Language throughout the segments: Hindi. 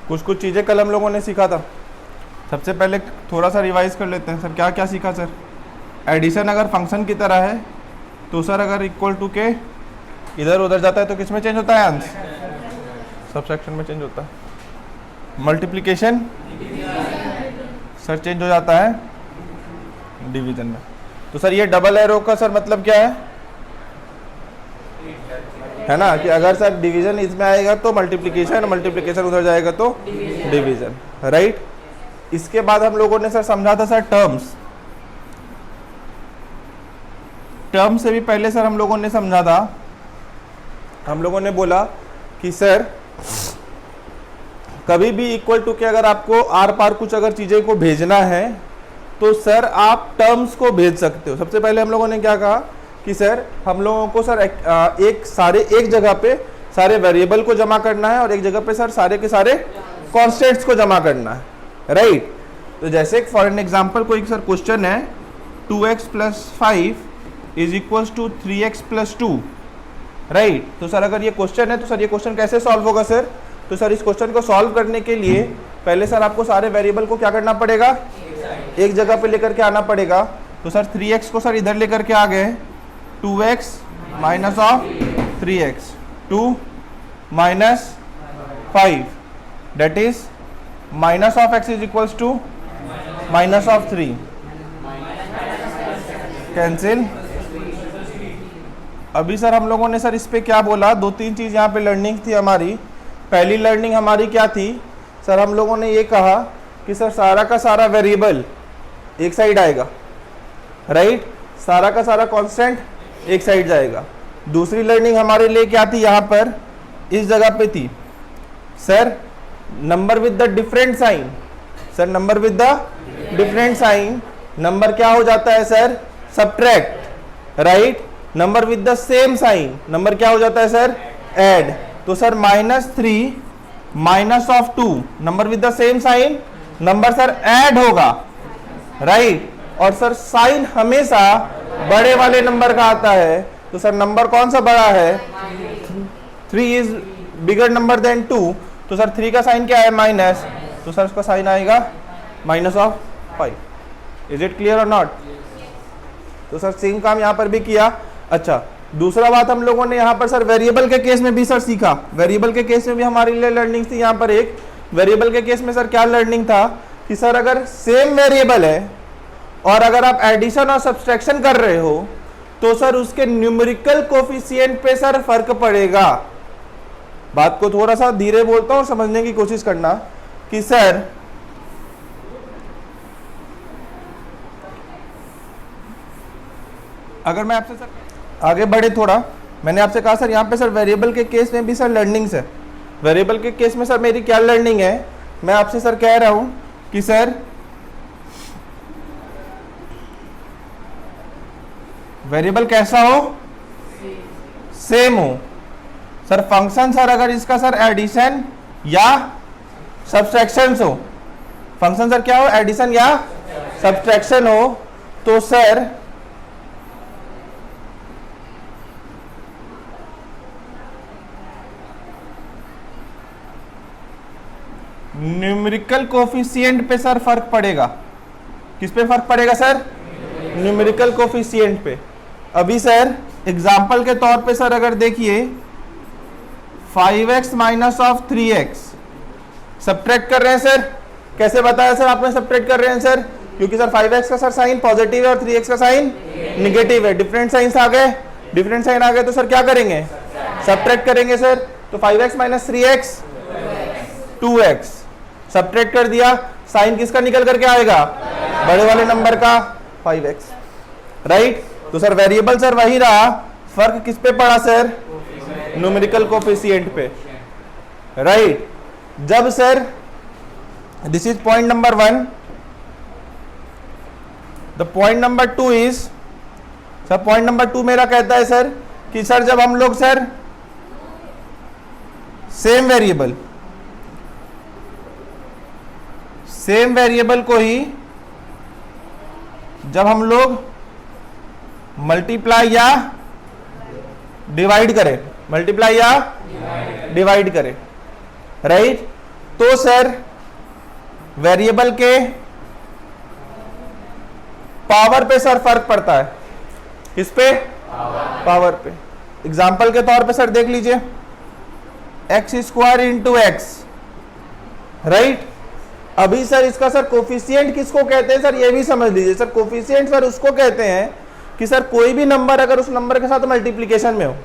कुछ कुछ चीज़ें कल हम लोगों ने सीखा था। सबसे पहले थोड़ा सा रिवाइज कर लेते हैं सर, क्या क्या सीखा सर। एडिशन अगर फंक्शन की तरह है तो सर अगर इक्वल टू के इधर उधर जाता है तो किस में चेंज होता है आंसर? सबट्रैक्शन में चेंज होता है। मल्टीप्लिकेशन सर चेंज हो जाता है डिवीजन में। तो सर ये डबल एरो का सर मतलब क्या है ना, कि अगर सर डिवीजन इसमें आएगा तो मल्टीप्लिकेशन, मल्टीप्लिकेशन उधर जाएगा तो डिवीजन, राइट। इसके बाद हम लोगों ने सर समझा था सर टर्म्स। टर्म से भी पहले सर हम लोगों ने समझा था, हम लोगों ने बोला कि सर कभी भी इक्वल टू के अगर आपको आर पार कुछ अगर चीजें को भेजना है तो सर आप टर्म्स को भेज सकते हो। सबसे पहले हम लोगों ने क्या कहा कि सर हम लोगों को सर एक जगह पे सारे वेरिएबल को जमा करना है और एक जगह पे सर सारे के सारे कॉन्स्टेंट्स को जमा करना है, राइट। तो जैसे फॉर एन एग्जांपल कोई सर क्वेश्चन है 2x + 5 is equal to 3x + 2, right. तो सर अगर ये क्वेश्चन है तो सर ये क्वेश्चन कैसे सॉल्व होगा सर? तो सर इस क्वेश्चन को सॉल्व करने के लिए पहले सर आपको सारे वेरिएबल को क्या करना पड़ेगा? एक जगह पे लेकर के आना पड़ेगा। तो सर 3x को सर इधर लेकर के आ गए, 2x minus of 3x, 2 minus 5 that is minus of x is equals to minus of 3, cancel. अभी सर हम लोगों ने सर इस पे क्या बोला, दो तीन चीज यहाँ पे लर्निंग थी हमारी। पहली लर्निंग हमारी क्या थी सर? हम लोगों ने ये कहा कि सर सारा का सारा वेरिएबल एक साइड आएगा, राइट। सारा का सारा कांस्टेंट एक साइड जाएगा। दूसरी लर्निंग हमारे लिए क्या थी? यहाँ पर इस जगह पे थी sir number with the different sign. Sir number with the different sign, number क्या हो जाता है sir? Subtract, right. Number with the same sign, number क्या हो जाता है सर? ऐड। तो sir -3 minus of 2, number with the same sign, number sir add होगा, राइट। और सर साइन हमेशा बड़े वाले नंबर का आता है। तो सर नंबर कौन सा बड़ा है? 3 इज बिगर नंबर देन 2। तो सर 3 का साइन क्या है? माइनस। तो सर उसका साइन आएगा -5। इज इट क्लियर और नॉट? तो सर सेम काम यहाँ पर भी किया। अच्छा, दूसरा बात हम लोगों ने यहाँ पर सर वेरिएबल के केस में भी सर सीखा। वेरिएबल के केस में भी हमारे लिए लर्निंग थी। यहाँ पर एक वेरिएबल के केस में सर क्या लर्निंग था कि सर अगर सेम वेरिएबल है और अगर आप एडिशन और सब्सट्रैक्शन कर रहे हो तो सर उसके न्यूमेरिकल कोफिशिएंट पे सर फर्क पड़ेगा। बात को थोड़ा सा धीरे बोलता हूँ, समझने की कोशिश करना कि सर अगर मैं आपसे सर आगे बढ़े थोड़ा, मैंने आपसे कहा सर यहाँ पे सर वेरिएबल के केस में भी सर लर्निंग्स है। वेरिएबल के केस में सर मेरी क्या लर्निंग है? मैं आपसे सर कह रहा हूं कि सर वेरिएबल कैसा हो? सेम हो। सर फंक्शन सर अगर इसका सर एडिशन या सब्सट्रैक्शन हो, फंक्शन सर क्या हो? एडिशन या सब्सट्रैक्शन हो, तो सर न्यूमेरिकल कोफिशिएंट पे सर फर्क पड़ेगा। किस पे फर्क पड़ेगा सर? न्यूमेरिकल कोफिशिएंट पे। अभी सर एग्जांपल के तौर पे सर अगर देखिए 5x minus of 3x subtract कर रहे हैं सर। कैसे बताया सर आपने सब्ट्रैक्ट कर रहे हैं सर? क्योंकि सर 5x का सर साइन पॉजिटिव है और 3x का साइन निगेटिव है। डिफरेंट साइंस आ गए, डिफरेंट साइन आ गए तो सर क्या करेंगे? सब्ट्रैक्ट करेंगे सर। तो 5x minus 3x 2x subtract कर दिया, साइन किसका निकल करके आएगा? बड़े वाले नंबर का 5x, राइट। तो सर वेरिएबल सर वही रहा, फर्क किस पे पड़ा सर? न्यूमेरिकल कोफिशिएंट पे, राइट। जब sir this is point number 1, the point number 2 is sir, point number 2 मेरा कहता है सर कि सर जब हम लोग सर सेम वेरिएबल को ही जब हम लोग मल्टीप्लाई या डिवाइड करें, राइट। तो सर वेरिएबल के पावर पे सर फर्क पड़ता है। किस पे? पावर पे। एग्जाम्पल के तौर पे सर देख लीजिए, x square into x, right. अभी सर इसका सर कोफिशिएंट किसको कहते हैं सर, ये भी समझ लीजिए। सर कोफिशिएंट सर उसको कहते हैं कि सर कोई भी नंबर अगर उस नंबर के साथ मल्टीप्लीकेशन में हो,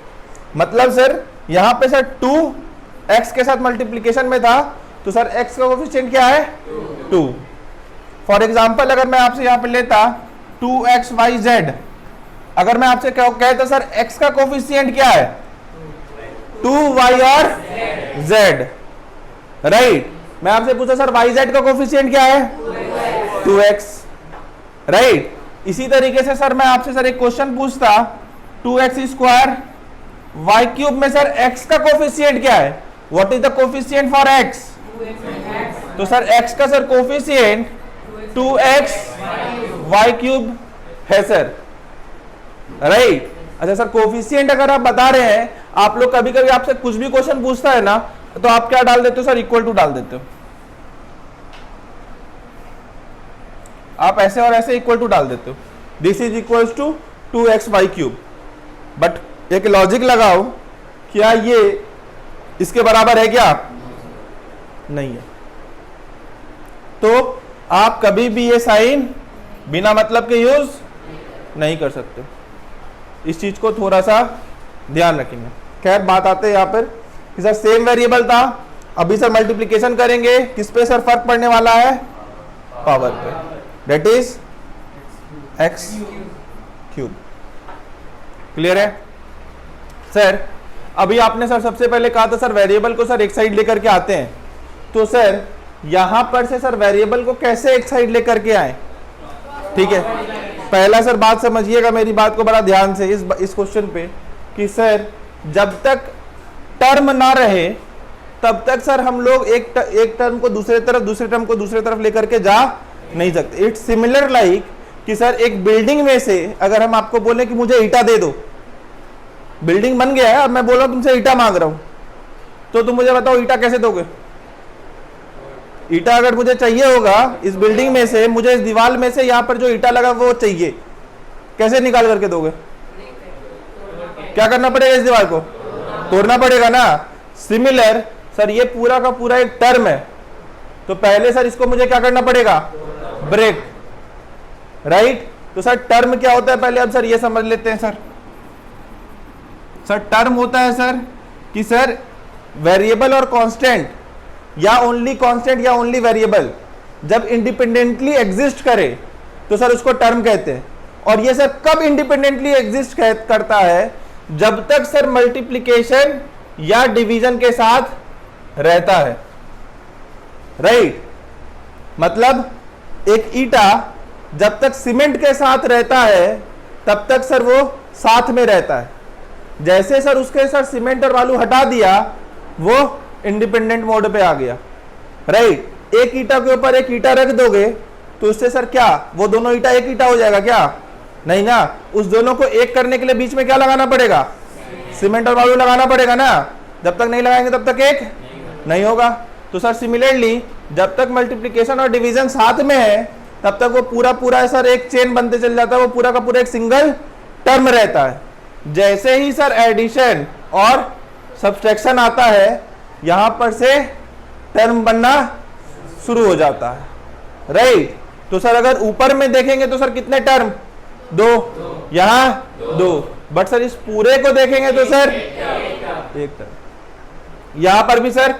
मतलब सर यहां पे सर 2x के साथ मल्टीप्लीकेशन में था, तो सर x का कोफिशिएंट क्या है? 2। फॉर एग्जाम्पल अगर मैं आपसे यहां पे लेता 2xyz, अगर मैं आपसे कहता सर x का कोफिशिएंट क्या है? 2y और z, राइट। मैं आपसे पूछा सर yz का कोफिशिएंट क्या है? 2x, right. इसी तरीके से सर मैं आपसे सर एक क्वेश्चन पूछता 2x स्क्वायर y क्यूब में सर x का कोफिशिएंट क्या है? What is the coefficient for x? तो सर x का sir coefficient 2x y cube है सर, राइट। अच्छा सर कोफिशिएंट अगर आप बता रहे हैं, आप लोग कभी कभी आपसे कुछ भी क्वेश्चन पूछता है ना, तो आप क्या डाल देते हो सर? इक्वल टू डाल देते हो। आप ऐसे और ऐसे इक्वल टू डाल देते हो, this is equals to 2xy cube. But एक लॉजिक लगाओ, क्या ये इसके बराबर है? क्या नहीं है। तो आप कभी भी ये साइन बिना मतलब के यूज नहीं कर सकते। इस चीज को थोड़ा सा ध्यान रखेंगे। खैर बात आते हैं यहाँ पर कि सर सेम वेरिएबल था, अभी सर मल्टीप्लिकेशन करेंगे, किस पे सर फर्क पड़ने वाला है? पावर पे, that is x cube. Clear है सर? अभी आपने सर सबसे पहले कहा था सर वेरिएबल को सर एक साइड लेकर के आते हैं, तो सर यहां पर से सर वेरिएबल को कैसे एक साइड लेकर के आए? ठीक है, पहला सर बात समझिएगा मेरी बात को बड़ा ध्यान से इस क्वेश्चन पे, कि सर जब तक टर्म ना रहे तब तक सर हम लोग एक टर्म को दूसरे तरफ, दूसरे टर्म को दूसरे तरफ लेकर के जा नहीं सकते। इट्स सिमिलर लाइक कि सर एक बिल्डिंग में से अगर हम आपको बोले कि मुझे ईटा दे दो, बिल्डिंग बन गया है, अब मैं बोल रहा हूं तुमसे ईटा मांग रहा हूं, तो तुम मुझे बताओ ईटा कैसे दोगे? ईटा अगर मुझे चाहिए होगा इस बिल्डिंग में से, मुझे इस दीवार में से यहां पर जो ईटा लगा वो चाहिए, कैसे निकाल करके दोगे? क्या करना पड़ेगा? इस दीवार को तोड़ना पड़ेगा ना। सिमिलर सर ये पूरा का पूरा एक टर्म है, तो पहले सर इसको मुझे क्या करना पड़ेगा? Break, right. तो सर टर्म क्या होता है पहले अब सर ये समझ लेते हैं। सर टर्म होता है सर कि सर वेरिएबल और कांस्टेंट, या ओनली कांस्टेंट या ओनली वेरिएबल जब इंडिपेंडेंटली एग्जिस्ट करे तो सर उसको टर्म कहते हैं। और ये सर कब इंडिपेंडेंटली एग्जिस्ट करता है? जब तक सर मल्टीप्लिकेशन या डिवीजन के साथ रहता है, राइट। मतलब एक ईटा जब तक सीमेंट के साथ रहता है तब तक सर वो साथ में रहता है, जैसे सर उसके सर सीमेंट और बालू हटा दिया वो इंडिपेंडेंट मोड पे आ गया, राइट। एक ईटा के ऊपर एक ईटा रख दोगे तो उससे सर क्या वो दोनों ईटा एक ईटा हो जाएगा? क्या नहीं ना। उस दोनों को एक करने के लिए बीच में क्या लगाना पड़ेगा? सीमेंट और बालू लगाना पड़ेगा ना। जब तक नहीं लगाएंगे तब तक एक नहीं होगा। तो सर सिमिलरली जब तक मल्टीप्लिकेशन और डिवीजन साथ में है तब तक वो पूरा पूरा सर एक चेन बनते चल जाता है, वो पूरा का पूरा एक सिंगल टर्म रहता है। जैसे ही सर एडिशन और सब्सट्रैक्शन आता है यहां पर से टर्म बनना शुरू हो जाता है, राइट। तो सर अगर ऊपर में देखेंगे तो सर कितने टर्म? 2, यहां 2, बट सर इस पूरे को देखेंगे तो सर एक टर्म। यहां पर भी सर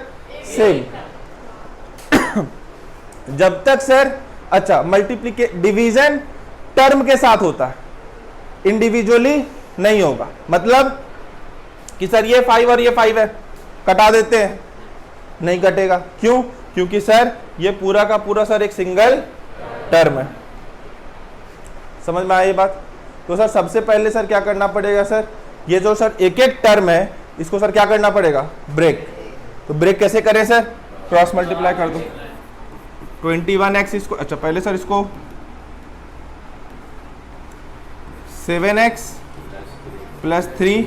सेम। जब तक सर अच्छा डिवीजन टर्म के साथ होता है, इंडिविजुअली नहीं होगा। मतलब कि सर ये 5 और ये 5 है, कटा देते हैं, नहीं कटेगा। क्यों? क्योंकि सर ये पूरा का पूरा सर एक सिंगल टर्म है। समझ में आया ये बात? तो सर सबसे पहले सर क्या करना पड़ेगा? सर ये जो सर एक एक टर्म है इसको सर क्या करना पड़ेगा? ब्रेक। तो ब्रेक कैसे करें सर? क्रॉस मल्टीप्लाई कर दो 21x इसको, अच्छा पहले सर इसको 7x + 3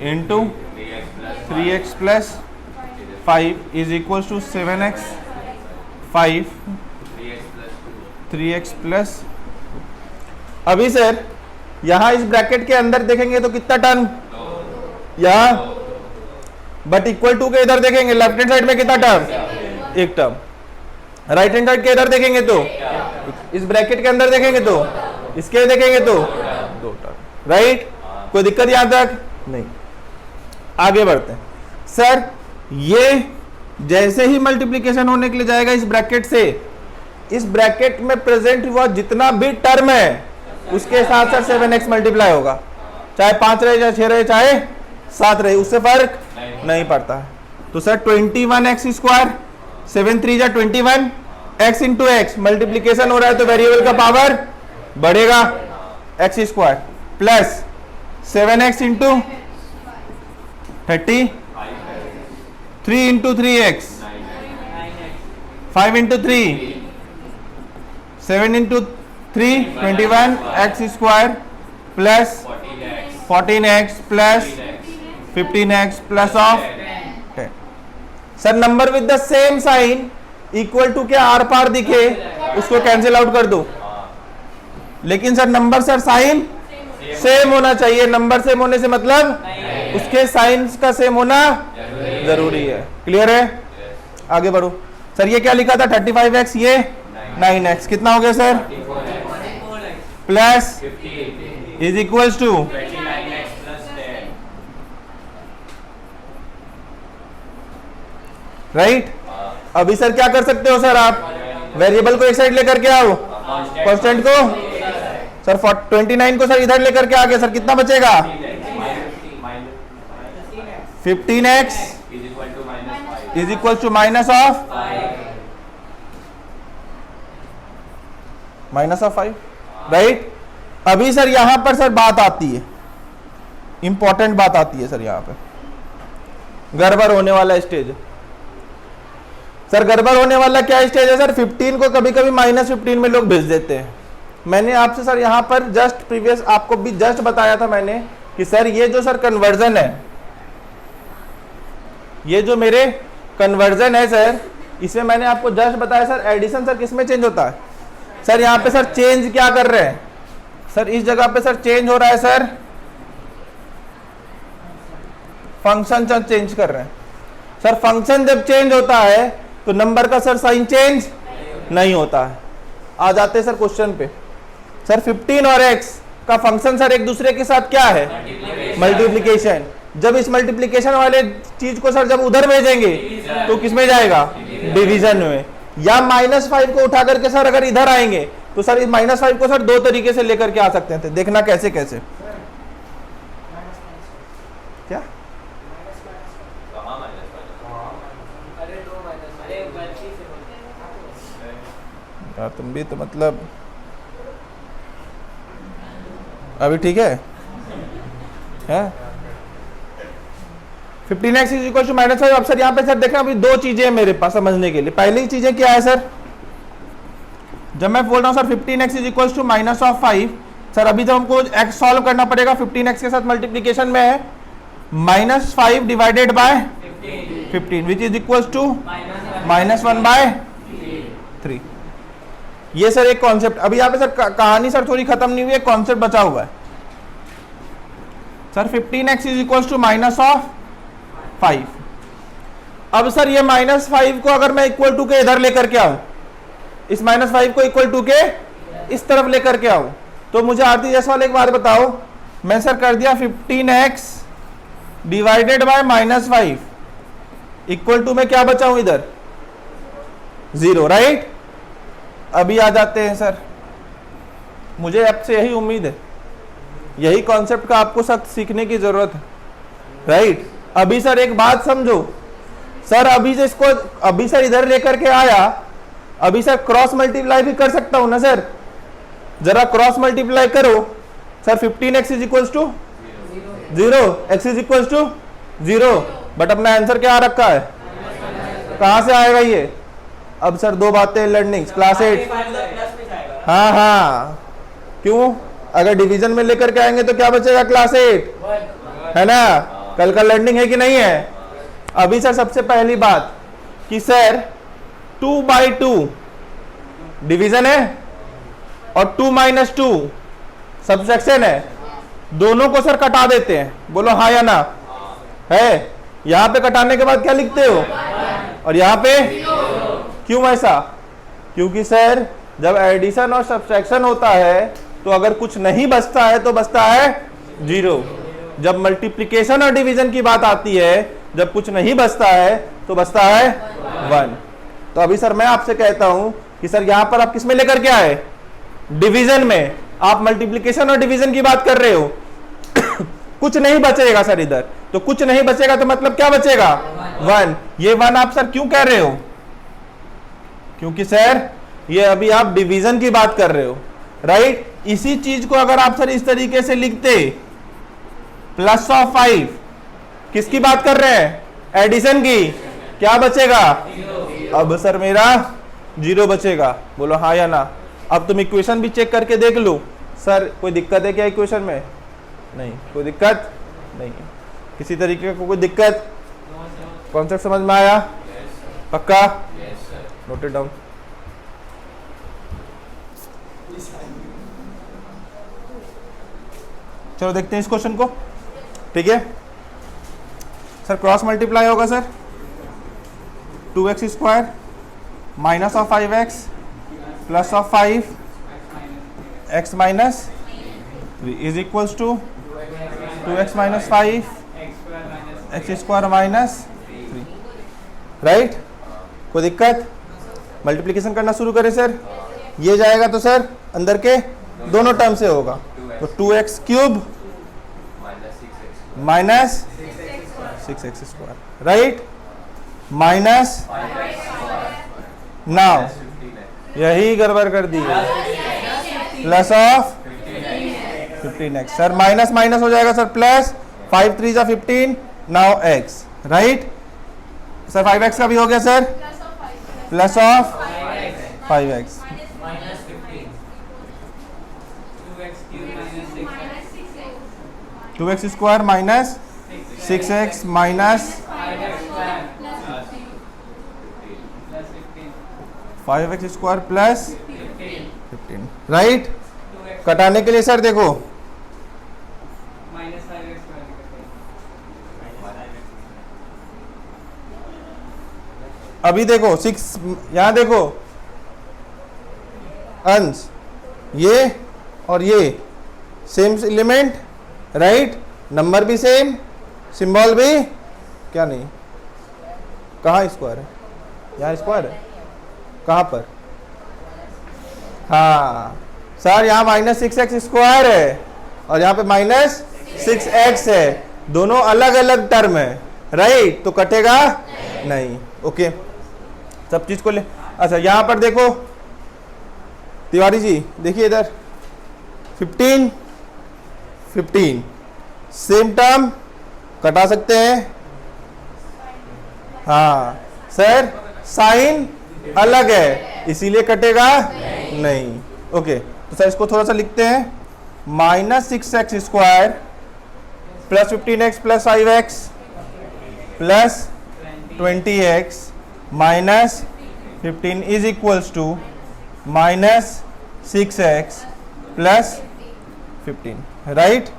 into 3x + 5 is equal to 7x 5 3x plus. अभी सर यहां इस ब्रैकेट के अंदर देखेंगे तो कितना टर्म यहां, बट इक्वल टू के इधर देखेंगे लेफ्ट हैंड साइड में कितना टर्म, एक टर्म। राइट हैंड साइड के इधर देखेंगे तो इस ब्रैकेट के अंदर देखेंगे तो इसके देखेंगे तो दो टर्म। राइट, कोई दिक्कत यहां तक नहीं। आगे बढ़ते हैं सर, ये जैसे ही मल्टीप्लीकेशन होने के लिए जाएगा इस ब्रैकेट से, इस ब्रैकेट में प्रेजेंट हुआ जितना भी टर्म है उसके साथ साथ 7x मल्टीप्लाई होगा, चाहे 5 रहे चाहे 6 रहे चाहे 7 रहे, उससे फर्क नहीं पड़ता है। तो सर 21x स्क्वायर 7 3 जा 21 x इंटू एक्स, मल्टीप्लीकेशन हो रहा है तो वेरिएबल का पावर बढ़ेगा x square plus 7x into 30 3 into 3x 5 into 3 7 into 3 21 x square plus 14x plus 15x plus of 10। Sir number with the same sign equal to के आर पार दिखे उसको कैंसिल आउट कर दो, लेकिन sir number sir sign same होना चाहिए। नंबर सेम होने से मतलब उसके साइन का सेम होना जरूरी है। क्लियर है? आगे बढ़ो सर, ये क्या लिखा था 35x, ये 9x, कितना हो गया sir plus is equal to 29x + 10। Right. अभी सर क्या कर सकते हो सर, आप वेरिएबल को एक साइड लेकर के आओ, कांस्टेंट को सर 29 को सर इधर लेकर के आ गए, सर कितना बचेगा 15x is equal to minus of -5। Right. अभी सर यहां पर सर बात आती है, इंपॉर्टेंट बात आती है सर, यहां पर गड़बड़ होने वाला स्टेज। सर गड़बड़ होने वाला क्या स्टेज है सर, 15 को कभी कभी -15 में लोग भेज देते हैं। मैंने आपसे सर यहां पर जस्ट प्रीवियस आपको भी जस्ट बताया था मैंने कि सर ये जो सर कन्वर्जन है, ये जो मेरे कन्वर्जन है सर, इसमें मैंने आपको जस्ट बताया सर एडिशन सर किसमें चेंज होता है सर, यहां पे सर चेंज क्या कर रहे हैं सर, इस जगह पे सर चेंज हो रहा है सर, फंक्शन सर चेंज कर रहे हैं सर। फंक्शन जब चेंज होता है तो नंबर का सर साइन चेंज नहीं होता है। आ जाते हैं सर क्वेश्चन पे। सर 15 और x का फंक्शन सर एक दूसरे के साथ क्या है, मल्टीप्लीकेशन। जब इस मल्टीप्लीकेशन वाले चीज को सर जब उधर भेजेंगे तो किसमें जाएगा, डिवीजन में। या -5 को उठा करके सर अगर इधर आएंगे तो सर इस -5 को सर दो तरीके से लेकर के आ सकते हैं, देखना कैसे कैसे। क्या यार तुम भी तो मतलब अभी ठीक है, 15x इज इक्वल टू -5। अब सर यहाँ पे सर देखना अभी दो चीजें हैं मेरे पास समझने के लिए। पहली चीजें क्या है सर, जब मैं बोल रहा हूँ sir 15x is equal to -5, sir अभी जब हमको x सॉल्व करना पड़ेगा 15x के साथ मल्टीप्लीकेशन में है -5 divided by 15 which is equal to -1/3। ये सर एक कॉन्सेप्ट। अभी यहाँ पे सर कहानी सर थोड़ी खत्म नहीं हुई है, कॉन्सेप्ट बचा हुआ है sir. 15x is equal to -5। अब सर ये -5 को अगर मैं इक्वल टू के इधर लेकर के आऊं, इस -5 को इक्वल टू के इस तरफ लेकर के आऊं, तो मुझे आरती जायसवाल एक बात बताओ, मैं सर कर दिया 15x divided by -5 equal to में क्या बचाऊं इधर 0। राइट। अभी आ जाते हैं सर, मुझे आपसे यही उम्मीद है, यही कॉन्सेप्ट का आपको सख्त सीखने की जरूरत है। राइट। अभी सर एक बात समझो सर, अभी से इसको अभी सर इधर लेकर के आया, अभी सर क्रॉस मल्टीप्लाई भी कर सकता हूं ना सर, जरा क्रॉस मल्टीप्लाई करो sir. 15x is equal to 0, x is equal to 0, but अपना आंसर क्या आ रखा है, कहां से आएगा ये। अब सर दो बातें लर्निंग क्लास 8, हाँ हाँ क्यों, अगर डिवीजन में लेकर के आएंगे तो क्या बचेगा क्लास 8 है ना। कल का लर्निंग है कि नहीं है। अभी सर सबसे पहली बात कि सर 2/2 डिवीजन है और 2 - 2 सब्ट्रैक्शन है, दोनों को सर कटा देते हैं, बोलो हाँ या ना। है, यहां पे कटाने के बाद क्या लिखते हो और यहां पे क्यों ऐसा? क्योंकि सर जब एडिशन और सब्ट्रैक्शन होता है तो अगर कुछ नहीं बचता है तो बचता है 0। जब मल्टीप्लिकेशन और डिवीजन की बात आती है, जब कुछ नहीं बचता है तो बचता है 1। तो अभी सर मैं आपसे कहता हूं कि सर यहां पर आप किस में लेकर के आए? डिवीजन में। आप मल्टीप्लिकेशन और डिवीजन की बात कर रहे हो कुछ नहीं बचेगा सर इधर, तो कुछ नहीं बचेगा तो मतलब क्या बचेगा? 1। ये 1 आप सर क्यों कह रहे हो? क्योंकि सर ये अभी आप डिवीजन की बात कर रहे हो, राइट। इसी चीज को अगर आप सर इस तरीके से लिखते +5, किसकी बात कर रहे हैं? एडिशन की। क्या बचेगा? अब सर मेरा 0 बचेगा, बोलो हाँ या ना। अब तुम इक्वेशन भी चेक करके देख लो। सर कोई दिक्कत है क्या इक्वेशन में? नहीं, कोई दिक्कत नहीं। किसी तरीके को कोई दिक्कत? कॉन्सेप्ट समझ में आया? पक्का? Note it down. चलो देखते हैं इस क्वेश्चन को, ठीक है। सर क्रॉस मल्टीप्लाई होगा sir 2x² -5x +5 x - 3 is equals to 2x - 5 x² -3, right. कोई दिक्कत? मल्टीप्लिकेशन करना शुरू करें सर। ये जाएगा तो सर अंदर के दोनों टर्म से होगा, तो 2x³ -6x², right, minus now यही गड़बड़ कर दी है, plus of 15x। Sir minus minus हो जाएगा सर प्लस, 5 3 जा 15, now x, right. Sir 5x का भी हो गया sir, plus of 5x, 2x² minus 6x minus 5x² plus 15, right. कटाने के लिए सर देखो अभी देखो 6, यहां देखो अंश ये और ये सेम एलिमेंट, राइट, नंबर भी सेम, सिंबल भी क्या नहीं, कहाँ स्क्वायर है? यहाँ स्क्वायर है, कहाँ पर? हाँ सर यहाँ -6x² है और यहाँ पे -6x है, दोनों अलग अलग टर्म है, राइट, तो कटेगा नहीं। ओके, सब चीज को ले। अच्छा यहाँ पर देखो तिवारी जी, देखिए इधर 15 15 सेम टर्म, कटा सकते हैं। हाँ सर साइन अलग है इसीलिए कटेगा नहीं। ओके, तो सर इसको थोड़ा सा लिखते हैं, -6x² plus 15x plus 5x plus 20x minus 15 is equals to -6x plus 15, right.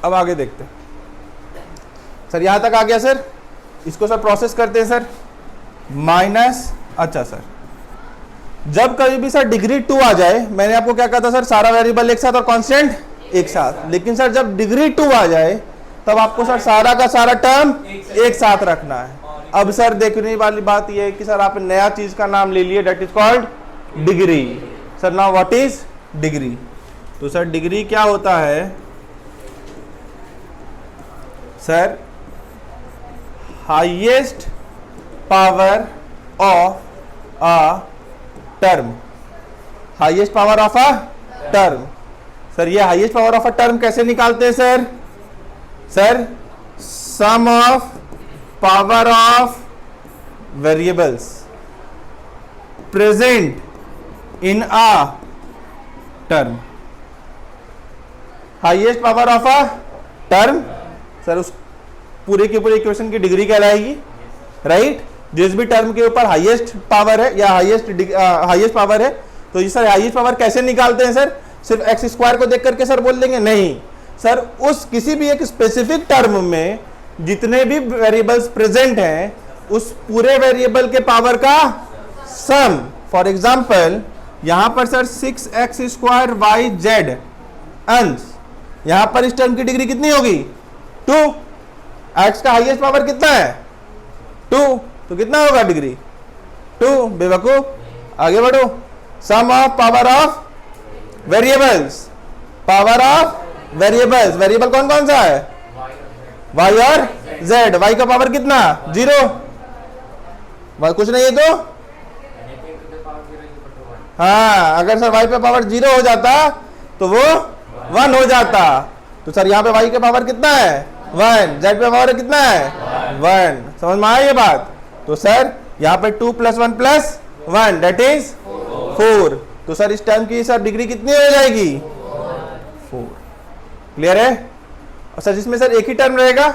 अब आगे देखते हैं सर, यहां तक आ गया सर, इसको सर प्रोसेस करते हैं सर, माइनस। अच्छा सर जब कभी भी सर डिग्री 2 आ जाए, मैंने आपको क्या कहा था सर, सारा वेरिएबल एक साथ और कांस्टेंट एक साथ, लेकिन सर जब डिग्री 2 आ जाए तब आपको सर सारा का सारा टर्म एक साथ रखना है। अब सर देखने वाली बात यह है कि सर आप नया चीज का नाम ले लिए, that is called degree. Sir now what is degree? तो सर डिग्री क्या होता है sir, highest power of a term, highest power of a term. Sir ये highest power of a term कैसे निकालते हैं sir? Sir sum of power of variables present in a term, highest power of a term. Sir उस पूरे के पूरे इक्वेशन की डिग्री कहलाएगी, राइट? जिस भी टर्म के ऊपर हाईएस्ट पावर है या हाईएस्ट पावर है, तो ये सर हाईएस्ट पावर कैसे निकालते हैं सर? सिर्फ एक्स स्क्वायर को देख करके सर बोल देंगे? नहीं सर, उस किसी भी एक स्पेसिफिक टर्म में जितने भी वेरिएबल्स प्रेजेंट हैं उस पूरे वेरिएबल के पावर का सम। फॉर एग्जांपल यहां पर sir 6x square Y Z अंश, यहां पर इस टर्म की डिग्री कितनी होगी? 2। x का हाईएस्ट पावर कितना है? 2, तो कितना होगा डिग्री? 2। बेवकूफ, आगे बढ़ो। Sum of power of variables, power of variables, variable कौन कौन सा है? y और z। y का पावर कितना? 0। y कुछ नहीं है तो हाँ, अगर सर y पे पावर 0 हो जाता तो वो 1 हो जाता। तो सर यहाँ पे y का पावर कितना है? 1। z पे पावर कितना है? 1। समझ में आया ये बात? तो सर यहाँ पे 2 + 1 + 1 दैट इज 4। तो सर इस टर्म की सर डिग्री कितनी हो जाएगी? 4। क्लियर है? और सर जिसमें सर एक ही टर्म रहेगा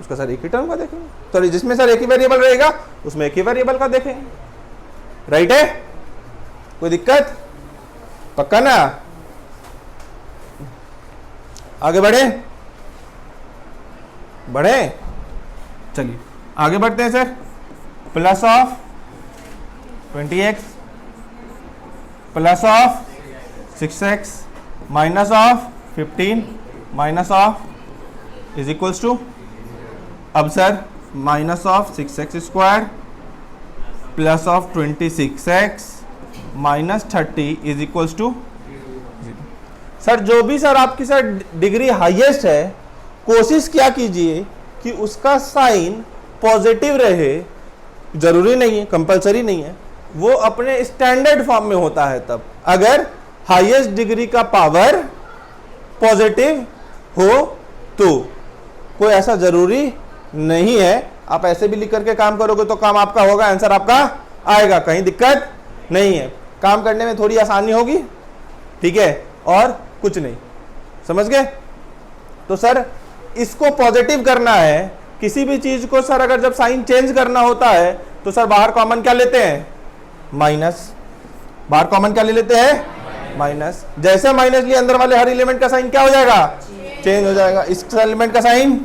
उसका सर एक ही टर्म का देखेंगे, सॉरी जिसमें सर एक ही वेरिएबल रहेगा उसमें एक ही वेरिएबल का देखेंगे, राइट है? कोई दिक्कत? पक्का ना? आगे बढ़े चलिए आगे बढ़ते हैं sir. Plus of 20x plus of 6x minus of 15 minus of is equals to, अब sir minus of 6x square plus of 26x minus 30 is equals to 0। Sir जो भी सर आपकी सर डिग्री हाईएस्ट है, कोशिश क्या कीजिए कि उसका साइन पॉजिटिव रहे। जरूरी नहीं है, कंपलसरी नहीं है, वो अपने स्टैंडर्ड फॉर्म में होता है तब। अगर हाईएस्ट डिग्री का पावर पॉजिटिव हो तो कोई ऐसा जरूरी नहीं है। आप ऐसे भी लिख करके काम करोगे तो काम आपका होगा, आंसर आपका आएगा, कहीं दिक्कत नहीं है। काम करने में थोड़ी आसानी होगी, ठीक है, और कुछ नहीं। समझ गए? तो सर इसको पॉजिटिव करना है, किसी भी चीज को सर अगर जब साइन चेंज करना होता है तो सर बाहर कॉमन क्या लेते हैं? माइनस। बाहर कॉमन क्या ले लेते हैं? माइनस। जैसे माइनस लिए अंदर वाले हर एलिमेंट का साइन क्या हो जाएगा? चेंज हो जाएगा। इस एलिमेंट का साइन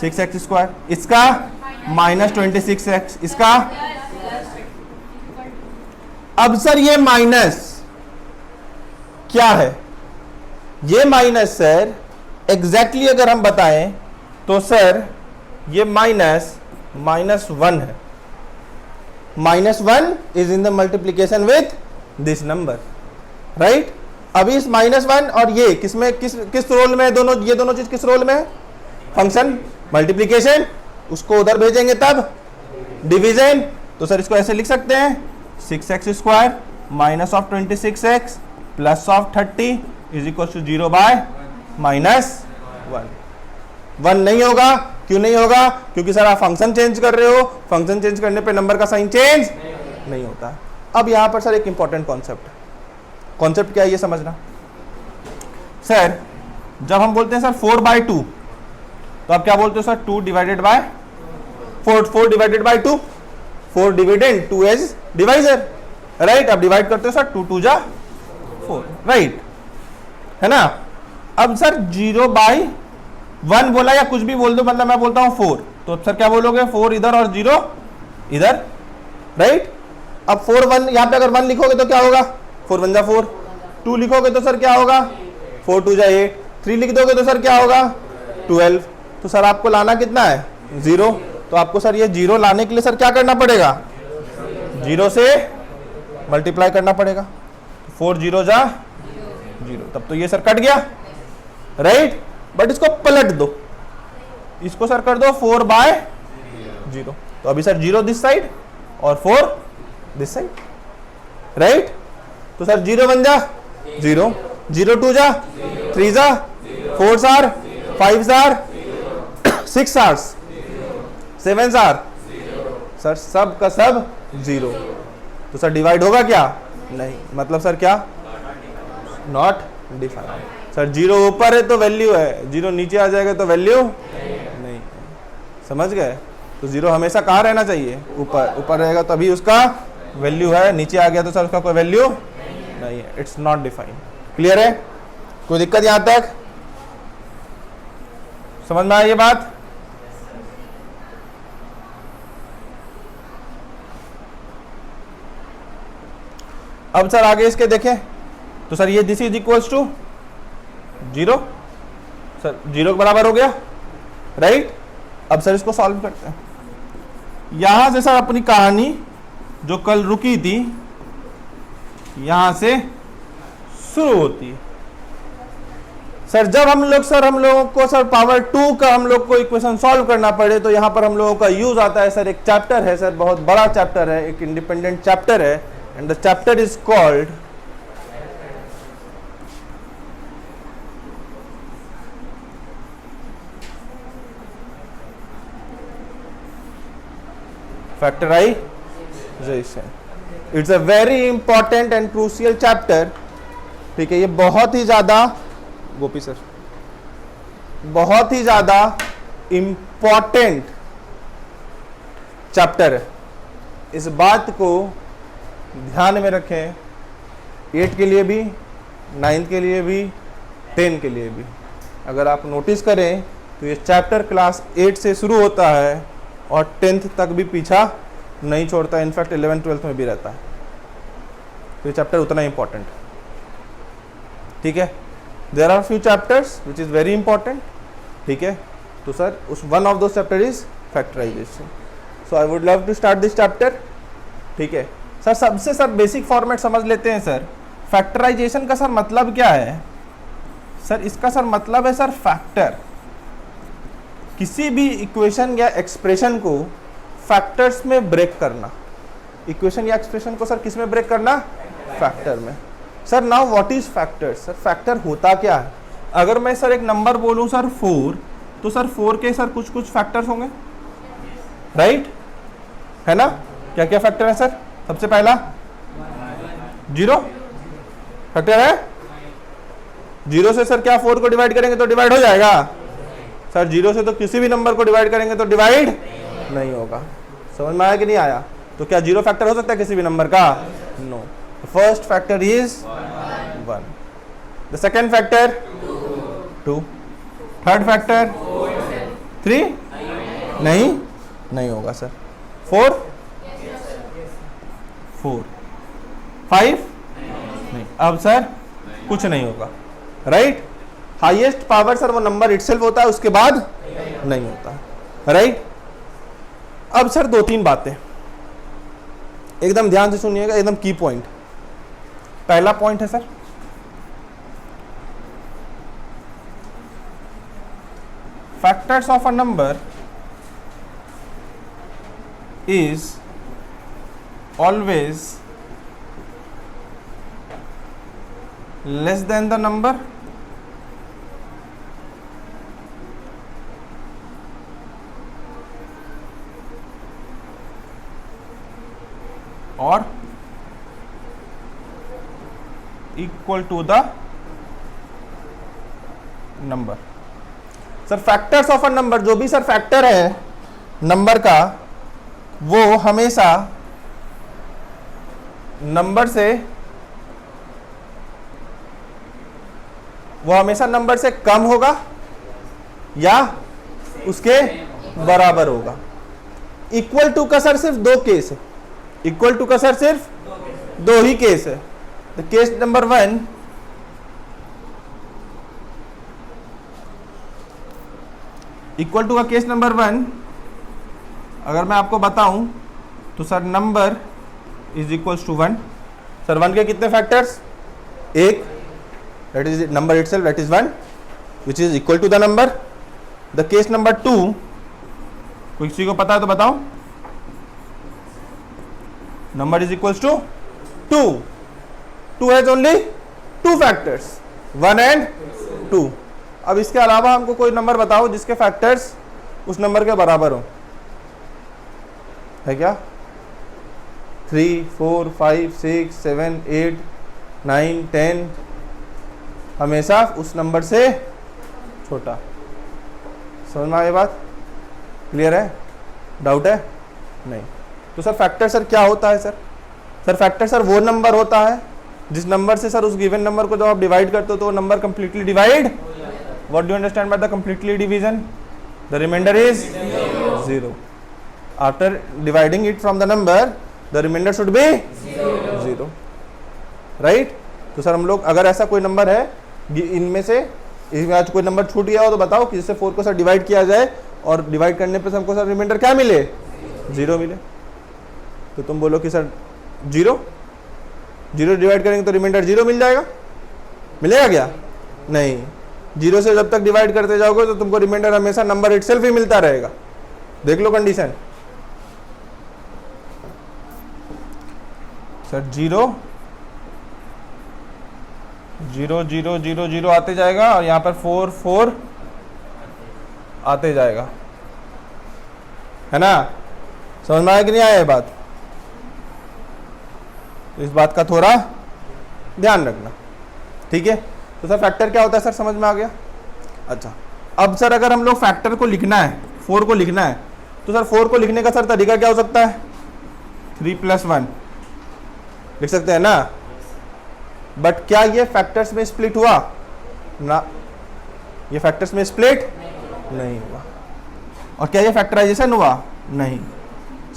6x स्क्वायर, इसका माइनस 26x, इसका। अब सर ये माइनस क्या है? ये माइनस सर एग्जैक्टली अगर हम बताएं तो सर ये -1 है। -1 is in the multiplication with this number, right? अभी इस -1 और ये किसमें किस रोल में दोनों, ये दोनों चीज किस रोल में है? Function multiplication. उसको उधर भेजेंगे तब डिवीजन। तो सर इसको ऐसे लिख सकते हैं 6x square minus of 26x plus of 30 is equal to 0/-1। 1 नहीं होगा। क्यों नहीं होगा? क्योंकि सर आप फंक्शन चेंज कर रहे हो, फंक्शन चेंज करने पे नंबर का साइन चेंज नहीं होता। अब यहां पर सर एक इंपॉर्टेंट कॉन्सेप्ट क्या है ये समझना। सर जब हम बोलते हैं सर 4/2 तो आप क्या बोलते हो sir? 2 divided by 4 divided by 2, 4 dividend, 2 as divisor, right? अब डिवाइड करते हो सर 2 2 जा 4, राइट है ना? अब सर 0/1 बोला या कुछ भी बोल दो, मतलब मैं बोलता हूं 4, तो सर क्या बोलोगे? 4 इधर और 0 इधर, राइट? अब 4 1 यहां पे अगर 1 लिखोगे तो क्या होगा? 4 1 जा 4। 2 लिखोगे तो सर क्या होगा? 4 2 जा 8। 3 लिख दोगे तो सर क्या होगा? 12। तो सर आपको लाना कितना है? 0। तो आपको सर ये 0 लाने के लिए सर क्या करना पड़ेगा? 0 से मल्टीप्लाई करना पड़ेगा। 4 0 जा 0, तब तो ये सर कट गया, राइट? बट इसको पलट दो, इसको सर कर दो 4/0। तो अभी सर 0 दिस साइड और 4 दिस साइड, राइट। तो सर 0 बन जा 0, 0 2 जा 3 जा 4 जार 5 जार 6 आर्स 7 आर, सर सब का सब 0। तो सर डिवाइड होगा क्या? नहीं, मतलब सर क्या? Not defined. सर 0 ऊपर है तो वैल्यू है, 0 नीचे आ जाएगा तो वैल्यू नहीं। समझ गए? तो 0 हमेशा कहाँ रहना चाहिए? ऊपर। ऊपर रहेगा तभी उसका वैल्यू है, नीचे आ गया तो सर उसका कोई वैल्यू नहीं है, इट्स नॉट डिफाइंड। क्लियर है? कोई दिक्कत यहां तक? समझ में आई ये बात? अब सर आगे इसके देखें तो सर ये this is equals to 0, sir 0 के बराबर हो गया, राइट। अब सर इसको सॉल्व करते हैं। यहां से सर अपनी कहानी जो कल रुकी थी यहां से शुरू होती है। सर जब हम लोगों को सर पावर 2 का हम लोग को इक्वेशन सॉल्व करना पड़े तो यहां पर हम लोगों का यूज आता है। सर एक चैप्टर है सर, बहुत बड़ा चैप्टर है, एक इंडिपेंडेंट चैप्टर है, and the chapter is called factorization. It's a very important and crucial chapter. ठीक है, ये बहुत ही ज्यादा, गोपी सर, बहुत ही ज्यादा इंपॉर्टेंट चैप्टर है। इस बात को ध्यान में रखें, 8 के लिए भी, 9 के लिए भी, 10 के लिए भी। अगर आप नोटिस करें तो ये चैप्टर क्लास 8 से शुरू होता है और 10th तक भी पीछा नहीं छोड़ता, इनफैक्ट 11th 12th में भी रहता है। तो ये चैप्टर उतना इंपॉर्टेंट है। ठीक है, there are few chapters which is very important. ठीक है, तो सर उस one of those chapter is factorization. So I would love to start this chapter. ठीक है सर, सबसे सर बेसिक फॉर्मेट समझ लेते हैं सर। फैक्टराइजेशन का सर मतलब क्या है? सर इसका सर मतलब है सर फैक्टर, किसी भी इक्वेशन या एक्सप्रेशन को फैक्टर्स में ब्रेक करना। इक्वेशन या एक्सप्रेशन को सर किस में ब्रेक करना? फैक्टर में। Sir now what is factor? Sir factor होता क्या है? अगर मैं सर एक नंबर बोलूं सर 4, तो सर 4 के सर कुछ कुछ फैक्टर्स होंगे, राइट? है ना? क्या क्या फैक्टर है सर? सबसे पहला 0 फैक्टर है। 0 से सर क्या 4 को डिवाइड करेंगे तो डिवाइड हो जाएगा? सर 0 से तो किसी भी नंबर को डिवाइड करेंगे तो डिवाइड नहीं होगा। समझ में आया कि नहीं आया? तो क्या 0 फैक्टर हो सकता है किसी भी नंबर का? No. First factor is 1, the second factor 2, third factor 3 नहीं होगा सर। 4 5 नहीं। अब सर कुछ नहीं होगा, राइट। हाईएस्ट पावर सर वो नंबर इटसेल्फ होता है, उसके बाद नहीं होता, राइट। अब सर 2-3 बातें एकदम ध्यान से सुनिएगा, एकदम की पॉइंट। पहला पॉइंट है sir, factors of a number is always less than the number और equal to the number. Sir factors of a number, जो भी सर फैक्टर है नंबर का, वो हमेशा नंबर से कम होगा या उसके बराबर होगा। इक्वल टू का सर सिर्फ 2 केस है। इक्वल टू का सर सिर्फ 2 ही केस है। तो केस नंबर 1, इक्वल टू का केस नंबर 1 अगर मैं आपको बताऊं तो sir number is equals to 1। Sir 1 के कितने factors? 1, that is number itself, that is 1 which is equal to the number. The case number 2, किसी को पता है तो बताओ। Number is equals to 2. 2 has only 2 factors, 1 and 2. अब इसके अलावा हमको कोई नंबर बताओ जिसके फैक्टर्स उस नंबर के बराबर हो. है क्या? 3, 4, 5, 6, 7, 8, 9, 10 हमेशा उस नंबर से छोटा. समझ में आई बात? क्लियर है? डाउट है? नहीं. तो सर फैक्टर सर क्या होता है सर? सर फैक्टर सर वो नंबर होता है जिस नंबर से सर उस गिवन नंबर को जब आप डिवाइड करते हो तो वो number completely divide. What do you understand by the completely division? The remainder is 0. After dividing it from the number the remainder should be 0. Right? तो सर हम लोग अगर ऐसा कोई नंबर है इनमें से, इसमें आज कोई नंबर छूट गया हो तो बताओ कि जिससे 4 को सर डिवाइड किया जाए और डिवाइड करने पे हमको सर रिमाइंडर क्या मिले? 0 मिले. तो तुम बोलो कि सर 0 डिवाइड करेंगे तो रिमाइंडर 0 मिल जाएगा. मिलेगा क्या? नहीं. 0 से जब तक डिवाइड करते जाओगे तो तुमको रिमाइंडर हमेशा नंबर इटसेल्फ ही मिलता रहेगा. देख लो कंडीशन. सर 0 0 0 0 0 आते जाएगा और यहाँ पर 4 4 आते जाएगा. है ना? समझ में आया कि नहीं आया ये बात? तो इस बात का थोड़ा ध्यान रखना. ठीक है? तो सर फैक्टर क्या होता है सर? समझ में आ गया? अच्छा, अब सर अगर हम लोग फैक्टर को लिखना है, 4 को लिखना है, तो सर 4 को लिखने का सर तरीका क्या हो सकता है? 3 + 1 लिख सकते हैं ना. बट क्या ये फैक्टर्स में स्प्लिट हुआ? ना, ये फैक्टर्स में स्प्लिट नहीं हुआ. और क्या ये फैक्टराइजेशन हुआ? नहीं.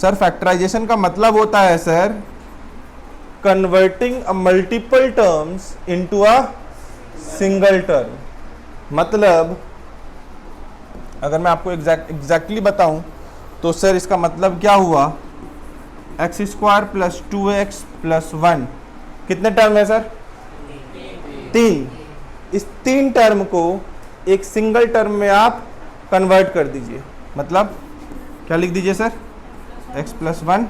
सर फैक्टराइजेशन का मतलब होता है sir converting a multiple terms into a single term. मतलब अगर मैं आपको एग्जैक्टली बताऊं तो सर इसका मतलब क्या हुआ? x² + 2x + 1 कितने टर्म है सर? 3. इस 3 टर्म को एक सिंगल टर्म में आप कन्वर्ट कर दीजिए. मतलब क्या लिख दीजिए sir? x + 1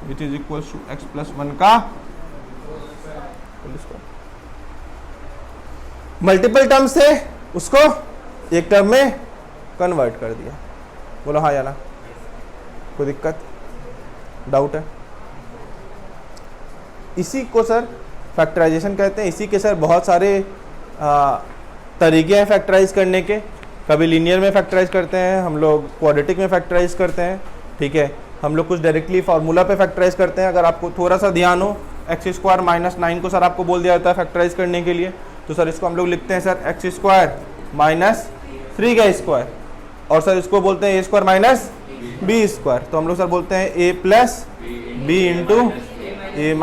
which is equal to x + 1 का मल्टीपल टर्म से उसको एक टर्म में कन्वर्ट कर दिया. बोलो हाँ या ना? कोई दिक्कत, डाउट है? इसी को सर फैक्टराइजेशन कहते हैं. इसी के सर बहुत सारे तरीके हैं फैक्टराइज करने के. कभी लीनियर में फैक्टराइज करते हैं हम लोग, क्वाड्रेटिक में फैक्टराइज करते हैं. ठीक है? हम लोग कुछ डायरेक्टली फार्मूला पे फैक्टराइज करते हैं. अगर आपको थोड़ा सा ध्यान हो, x² - 9 को सर आपको बोल दिया जाता है फैक्टराइज करने के लिए. तो सर इसको हम लोग लिखते हैं सर x² - 3 का स्क्वायर, और सर इसको बोलते हैं a² - b². तो हम लोग सर बोलते हैं a + b × a -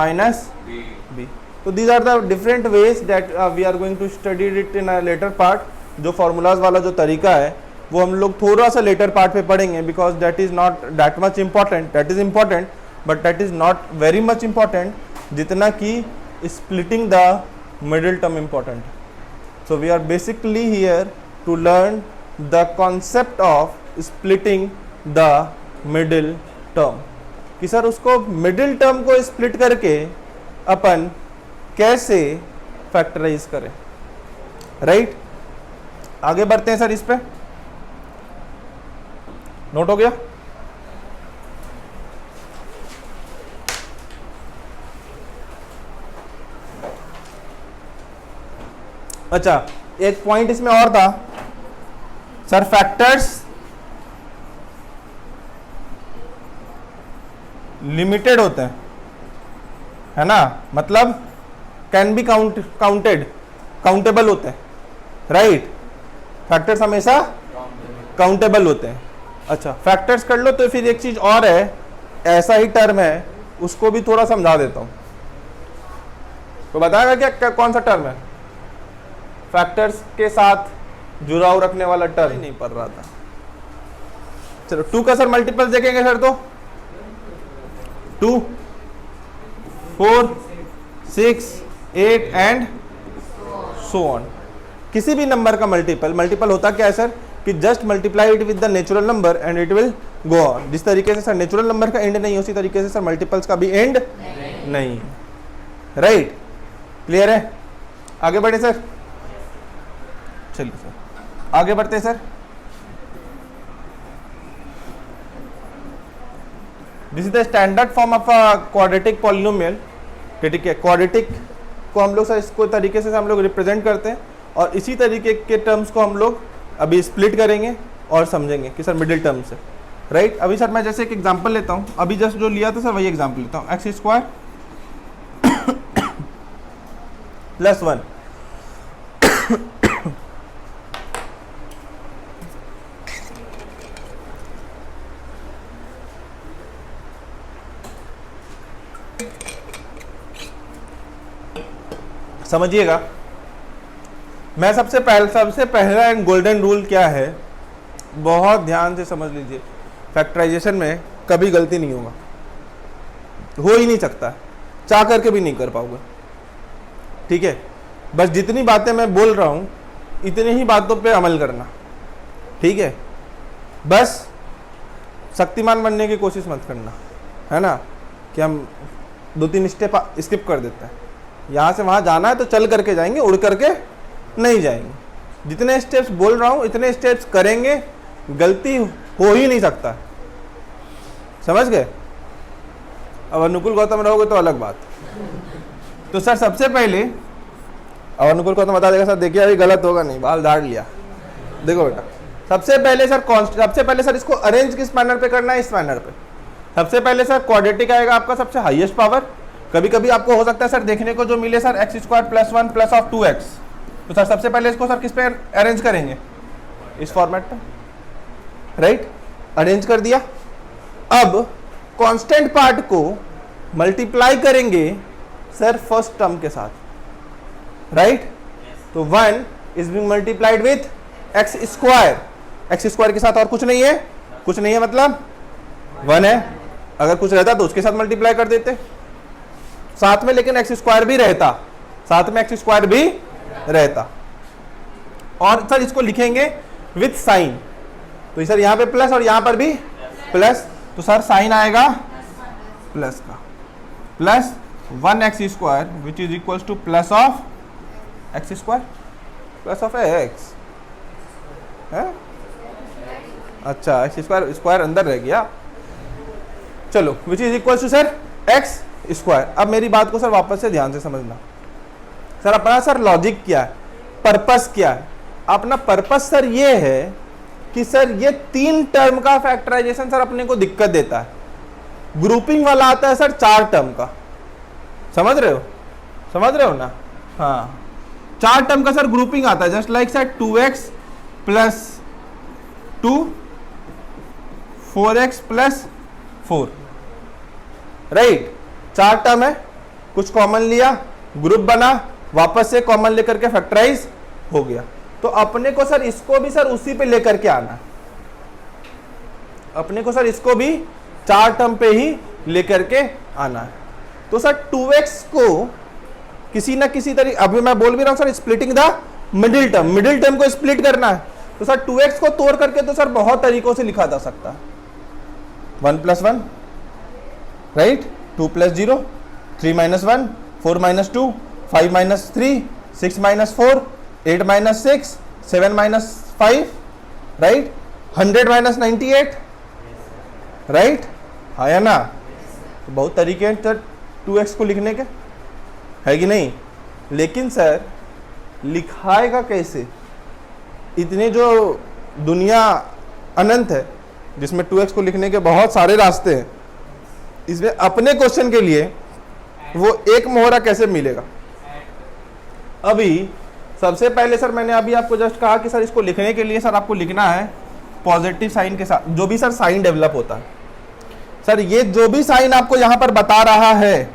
b. तो these are the different ways that we are going to study it in a later part. जो फॉर्मूलाज वाला जो तरीका है वो हम लोग थोड़ा सा लेटर पार्ट पे पढ़ेंगे, because that is not that much important. That is important but that is not very much important जितना कि splitting the middle term important. So we are basically here to learn the concept of splitting the middle term. कि सर उसको मिडिल टर्म को स्प्लिट करके अपन कैसे फैक्टराइज करें. राइट? आगे बढ़ते हैं सर. इस पे नोट हो गया? अच्छा, एक पॉइंट इसमें और था सर. फैक्टर्स लिमिटेड होते हैं, है ना? मतलब कैन बी काउंटेबल होते हैं. राइट? फैक्टर्स हमेशा काउंटेबल होते हैं. अच्छा, फैक्टर्स कर लो. तो फिर एक चीज और है, ऐसा ही टर्म है, उसको भी थोड़ा समझा देता हूं. तो बताएगा क्या कौन सा टर्म है? फैक्टर्स के साथ जुड़ाव रखने वाला टर्म नहीं पढ़ रहा था. चलो 2 का सर मल्टीपल देखेंगे सर. तो 2, 4, 6, 8 एंड सो ऑन. किसी भी नंबर का मल्टीपल होता क्या है सर? कि just multiply it with the natural number and it will go on. जिस तरीके से सर नेचुरल नंबर का एंड नहीं है, उसी तरीके से सर मल्टीपल्स का भी एंड नहीं, राइट? क्लियर है? आगे बढ़े सर, चलिए सर आगे बढ़ते sir. This is the standard form of a quadratic polynomial. ठीक है, क्वाड्रेटिक को हम लोग सर इसको तरीके से हम लोग रिप्रेजेंट करते हैं, और इसी तरीके के टर्म्स को हम लोग अभी स्प्लिट करेंगे और समझेंगे कि सर मिडिल टर्म्स है, राइट? अभी सर मैं जैसे एक एग्जांपल लेता हूँ, अभी जस्ट जो लिया था सर वही एग्जांपल लेता हूँ। एक्स स्क्वायर प्लस 1 समझिएगा। मैं सबसे पहला एंड गोल्डन रूल क्या है, बहुत ध्यान से समझ लीजिए। फैक्टराइजेशन में कभी गलती नहीं होगा, हो ही नहीं सकता, चाह करके भी नहीं कर पाओगे, ठीक है? बस जितनी बातें मैं बोल रहा हूं इतनी ही बातों पे अमल करना, ठीक है? बस शक्तिमान बनने की कोशिश मत करना, है ना, कि हम 2-3 स्टेप स्किप कर देते हैं। यहाँ से वहाँ जाना है तो चल करके जाएंगे, उड़ करके नहीं जाएंगे। जितने स्टेप्स बोल रहा हूँ इतने स्टेप्स करेंगे, गलती हो ही नहीं सकता, समझ गए? अब अनुकूल गौतम रहोगे तो अलग बात। तो सर सबसे पहले, अब अनुकूल गौतम बता देगा सर देखिए अभी गलत होगा नहीं, बाल झाड़ लिया। देखो बेटा, सबसे पहले सर इसको अरेंज किस मैनर पे करना है? इस मैनर पे। सबसे पहले सर क्वाड्रेटिक आएगा आपका सबसे हाईएस्ट पावर। कभी कभी आपको हो सकता है सर देखने को जो मिले sir x square plus 1 plus of 2x, तो सर सबसे पहले इसको सर किस पे अरेंज करेंगे? इस फॉर्मेट पे, राइट? अरेंज कर दिया। अब कांस्टेंट पार्ट को मल्टीप्लाई करेंगे सर फर्स्ट टर्म के साथ, राइट? तो 1 is being multiplied with x square. X square के साथ और कुछ नहीं है, कुछ नहीं है मतलब 1 है। अगर कुछ रहता तो उसके साथ मल्टीप्लाई कर देते साथ में, लेकिन एक्स स्क्वायर भी रहता, साथ में एक्स स्क्वायर भी रहता। और सर इसको लिखेंगे विथ साइन, तो सर यहां पे प्लस और यहां पर भी प्लस, तो सर साइन आएगा प्लस का, plus 1x square which is equal to plus of x square plus of x है। अच्छा, एक्स स्क्वायर अंदर रह गया, चलो, which is equal to sir x square. अब मेरी बात को सर वापस से ध्यान से समझना। सर अपना सर लॉजिक क्या है, पर्पस क्या है? अपना पर्पस सर ये है कि सर ये 3 टर्म का फैक्टराइजेशन सर अपने को दिक्कत देता है। ग्रुपिंग वाला आता है सर 4 टर्म का, समझ रहे हो ना? हाँ, 4 टर्म का सर ग्रुपिंग आता है, just like sir 2x plus 2 4x plus 4, right? 4 term है, कुछ कॉमन लिया, ग्रुप बना, वापस से कॉमन लेकर के फैक्टराइज हो गया। तो अपने को सर इसको भी सर उसी पे लेकर के आना है, अपने को सर इसको भी 4 टर्म पे ही लेकर के आना है। तो सर 2x को किसी ना किसी तरीके, अभी मैं बोल भी रहा हूं sir splitting the middle term को स्प्लिट करना है। तो सर 2x को तोड़ करके तो सर बहुत तरीकों से लिखा जा सकता है। 1 + 1, राइट? 2 + 0, 3 - 1, 4 - 2, 5 - 3, 6 - 4, 8 - 6, 7 - 5, राइट? 100 - 98, राइट? हाँ या ना? तो बहुत तरीके हैं सर 2x को लिखने के, है कि नहीं? लेकिन सर लिखाएगा कैसे? इतने जो दुनिया अनंत है जिसमें 2x को लिखने के बहुत सारे रास्ते हैं, इसमें अपने क्वेश्चन के लिए वो एक मोहरा कैसे मिलेगा? अभी सबसे पहले सर मैंने अभी आपको जस्ट कहा कि सर इसको लिखने के लिए सर आपको लिखना है पॉजिटिव साइन के साथ, जो भी सर साइन डेवलप होता है। सर ये जो भी साइन आपको यहां पर बता रहा है,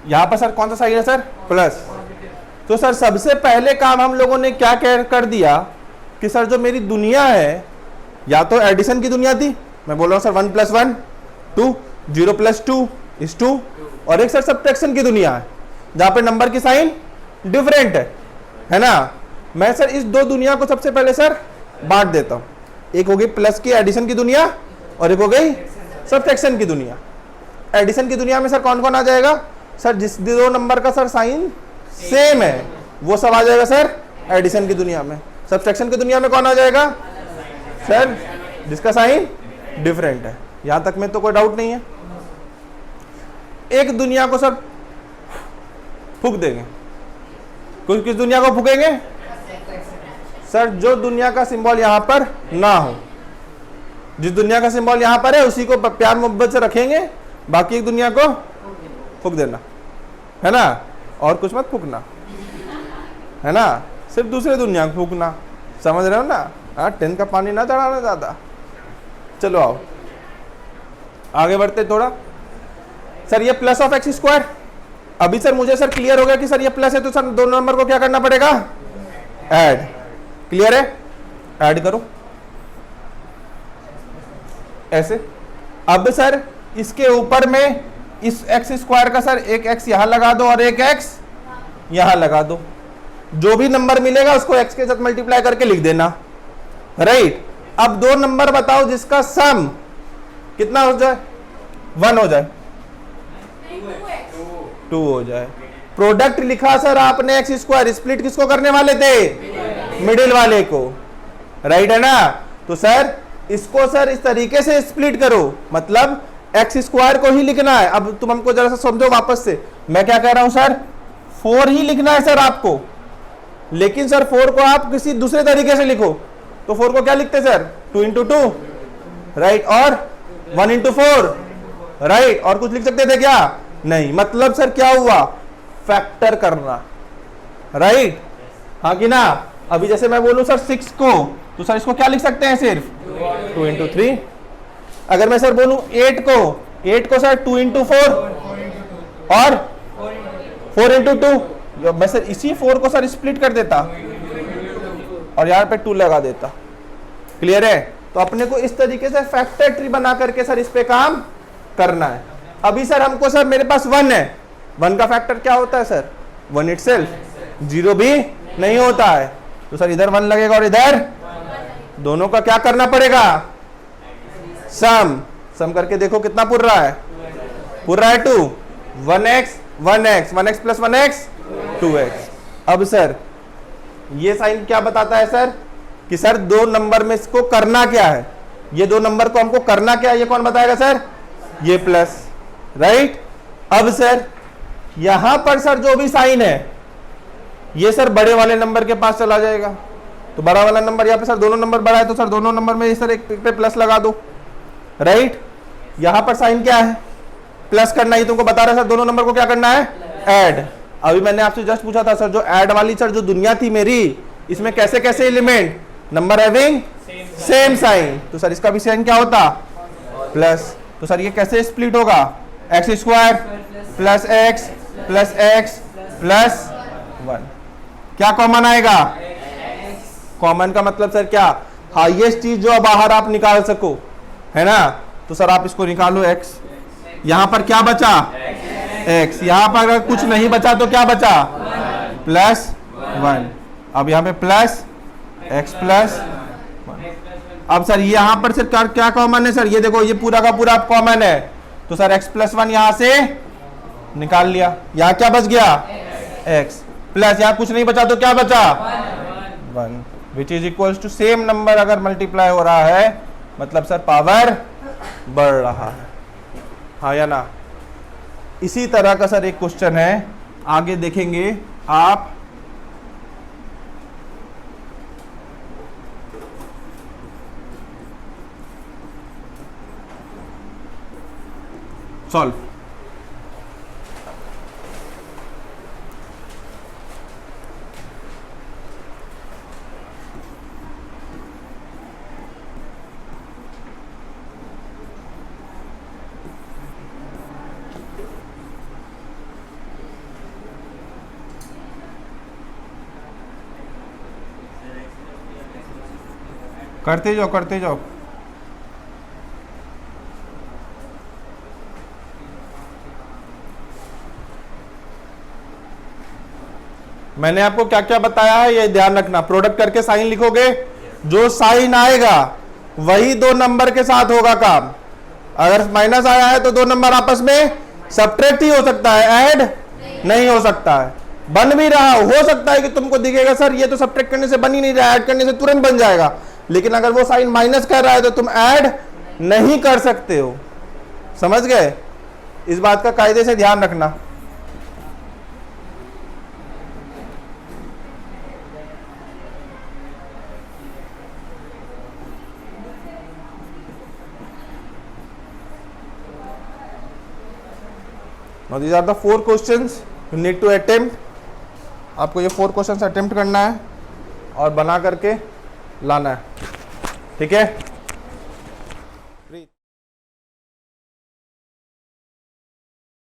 यहां पर सर कौन सा साइन है सर? प्लस। तो सर सबसे पहले काम हम लोगों ने क्या कर दिया कि सर जो मेरी दुनिया है, या तो एडिशन की दुनिया थी, मैं बोल रहा हूं सर 1 + 1 2, 0 + 2 is 2, और एक सर सब्ट्रैक्शन की दुनिया है जहां पे नंबर की साइन डिफरेंट है ना? मैं सर इस दो दुनिया को सबसे पहले सर बांट देता हूं। एक हो गई प्लस की एडिशन की दुनिया और एक हो गई सब्ट्रैक्शन की दुनिया। एडिशन की दुनिया में सर कौन कौन आ जाएगा सर? जिस दो नंबर का सर साइन सेम है वो सब आ जाएगा सर एडिशन की दुनिया में। सब्ट्रैक्शन की दुनिया में कौन आ जाएगा सर? जिसका साइन डिफरेंट है। यहां तक में तो कोई डाउट नहीं है। एक दुनिया को सर फूक देंगे। किस दुनिया को फूकेंगे सर? जो दुनिया का सिंबल यहां पर ना हो। जिस दुनिया का सिंबल यहां पर है उसी को प्यार मोहब्बत से रखेंगे, बाकी एक दुनिया को फूक देना है ना। और कुछ मत फूकना है ना, सिर्फ दूसरे दुनिया को फूकना। समझ रहे हो ना? हाँ, 10 का पानी ना चढ़ाना ज्यादा। चलो आओ आगे बढ़ते थोड़ा। सर ये प्लस ऑफ एक्स स्क्वायर, अभी सर मुझे सर क्लियर हो गया कि सर ये प्लस है तो सर दोनों नंबर को क्या करना पड़ेगा? ऐड। क्लियर है? ऐड करो ऐसे। अब सर इसके ऊपर में इस एक्स स्क्वायर का सर एक एक्स यहां लगा दो और एक एक्स यहां लगा दो। जो भी नंबर मिलेगा उसको एक्स के साथ मल्टीप्लाई करके लिख देना, राइट। अब दो नंबर बताओ जिसका सम कितना हो जाए? 1 हो जाए, 2 हो जाए। प्रोडक्ट लिखा सर आपने एक्स स्क्वायर, स्प्लिट किसको करने वाले थे? मिडिल वाले को, राइट है ना। तो सर इसको सर इस तरीके से स्प्लिट करो, मतलब एक्स स्क्वायर को ही लिखना है। अब तुम हमको जरा सा समझो वापस से, मैं क्या कह रहा हूं सर? 4 ही लिखना है सर आपको, लेकिन सर 4 को आप किसी दूसरे तरीके से लिखो। तो 4 को क्या लिखते सर? 2 इंटू 2, राइट, और 1 इंटू 4, राइट। और कुछ लिख सकते थे क्या? नहीं। मतलब सर क्या हुआ? फैक्टर करना, राइट, हाँ कि ना। अभी जैसे मैं बोलूं सर 6 को, तो सर इसको क्या लिख सकते हैं? सिर्फ 2 इंटू 3। अगर मैं सर बोलूं 8 को सर 2 इंटू 4 और 4 इंटू 2। मैं सर इसी 4 को सर स्प्लिट कर देता और यहां पे 2 लगा देता। क्लियर है? तो अपने को इस तरीके से फैक्टर ट्री बना करके सर इस पे काम करना है। अभी सर हमको सर मेरे पास 1 है, 1 का फैक्टर क्या होता है सर? 1 इटसेल्फ, 0 भी नहीं होता है। तो सर इधर 1 लगेगा और इधर, दोनों का क्या करना पड़ेगा? सम करके देखो कितना पुर रहा है? पुर रहा है 2। 1x plus 1x 2x। अब सर ये साइन क्या बताता है सर? कि सर दो नंबर में इसको करना क्या है? ये दो नंबर को हमको करना क्या है? ये कौन बताएगा सर? ये प्लस, राइट। अब सर यहां पर सर जो भी साइन है ये सर बड़े वाले नंबर के पास चला जाएगा। तो बड़ा वाला नंबर यहाँ पे सर दोनों नंबर बड़ा है, तो सर दोनों नंबर में सर एक पे प्लस लगा दो, राइट। यहां पर साइन क्या है? प्लस करना ही तुमको बता रहा है सर, दोनों नंबर को क्या करना है? ऐड। अभी मैंने आपसे जस्ट पूछा था सर, जो ऐड वाली सर जो दुनिया थी मेरी, इसमें कैसे कैसे element number having same sign, तो सर इसका भी साइन क्या होता? प्लस। तो सर ये कैसे स्प्लिट होगा? X square plus x plus 1। क्या कॉमन आएगा? कॉमन का मतलब सर क्या? हाईएस्ट चीज जो बाहर आप निकाल सको, है ना। तो सर आप इसको निकालो x, यहां पर क्या बचा? x। यहां पर अगर कुछ नहीं बचा तो क्या बचा? प्लस 1। अब यहां पे प्लस x प्लस 1। अब सर यहां पर सर क्या कॉमन है सर? ये देखो ये पूरा का पूरा कॉमन है, तो सर x प्लस 1 यहां से निकाल लिया। यहां क्या बच गया? x प्लस, यहां कुछ नहीं बचा तो क्या बचा? 1, which is equals to same number अगर मल्टीप्लाई हो रहा है मतलब सर पावर बढ़ रहा है, हाँ या ना। इसी तरह का सर एक क्वेश्चन है, आगे देखेंगे आप। सॉल्व। करते जाओ करते जाओ। मैंने आपको क्या क्या बताया है ये ध्यान रखना। प्रोडक्ट करके साइन लिखोगे, जो साइन आएगा वही दो नंबर के साथ होगा काम। अगर माइनस आया है तो दो नंबर आपस में सब्ट्रैक्ट ही हो सकता है, ऐड नहीं हो सकता है। बन भी रहा हो सकता है कि तुमको दिखेगा सर ये तो सब्ट्रैक्ट करने से बन ही नहीं रहा, ऐड करने से तुरंत बन जाएगा, लेकिन अगर वो साइन माइनस कर रहा है तो तुम ऐड नहीं कर सकते हो। समझ गए? इस बात का कायदे से ध्यान रखना। Now these are the 4 questions you need to attempt. आपको ये 4 क्वेश्चंस अटेम्प्ट करना है और बना करके लाना है, ठीक है?